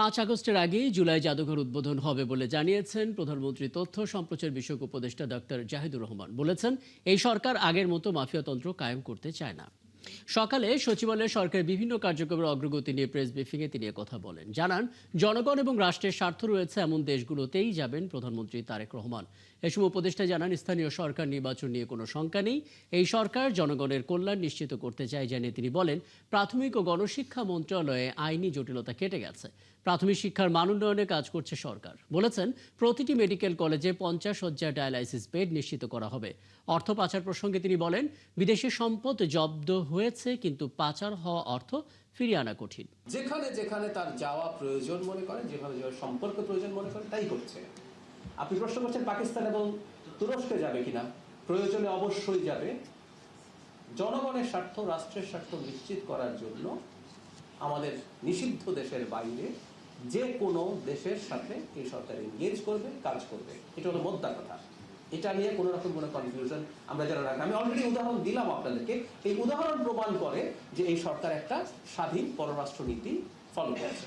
আগস্টের আগেই জুলাই জাদুঘর উদ্বোধন হবে বলে জানিয়েছেন প্রধানমন্ত্রী তথ্য সম্প্রচার বিষয়ক উপদেষ্টা ডক্টর জাহিদুর রহমান। বলেছেন, এই সরকার আগের মতো মাফিয়াতন্ত্র কায়েম করতে চায় না। সকালে সচিবালয়ে সরকারের বিভিন্ন কার্যক্রমের অগ্রগতি নিয়ে প্রেস ব্রিফিংয়ে তিনি কথা বলেন। জানান, জনগণ এবং রাষ্ট্রের স্বার্থ রয়েছে এমন দেশগুলোতেই যাবেন প্রধানমন্ত্রী তারেক রহমান। এ সময় উপদেষ্টা জানান, স্থানীয় সরকার নির্বাচন নিয়ে কোনো শঙ্কা নেই। এই সরকার জনগণের কল্যাণ নিশ্চিত করতে চায় জানিয়ে তিনি বলেন, প্রাথমিক ও গণশিক্ষা মন্ত্রণালয়ে আইনি জটিলতা কেটে গেছে। প্রাথমিক শিক্ষার মান উন্নয়নে কাজ করছে সরকার। বলেছেন, প্রতিটি মেডিকেল কলেজে 50 শয্যা ডায়ালাইসিস বেড নিশ্চিত করা হবে। অর্থ পাচার প্রসঙ্গে তিনি বলেন, বিদেশি সম্পদ জব্দ হয়েছে, কিন্তু পাচার হওয়া অর্থ ফিরিয়ে আনা কঠিন। যেখানে যেখানে তার যাওয়া প্রয়োজন মনে করেন, যেখানে যাওয়ার সম্পর্ক প্রয়োজন মনে করেন, তাই করছে। আপনি প্রশ্ন করছেন পাকিস্তান এবং তুরস্কে যাবে কিনা। প্রয়োজনে অবশ্যই যাবে। জনগণের স্বার্থ, রাষ্ট্রের স্বার্থ নিশ্চিত করার জন্য আমাদের নিষিদ্ধ দেশের বাইরে যে কোনো দেশের সাথে এই সরকার এনগেজ করবে, কাজ করবে। এটা হলো মোদ্দা কথা। এটা নিয়ে কোনো রকম কোনো কনফিউশন আমরা যারা রাখি। আমি অলরেডি উদাহরণ দিলাম আপনাদেরকে। এই উদাহরণ প্রমাণ করে যে এই সরকার একটা স্বাধীন পররাষ্ট্র নীতি ফলো করছে।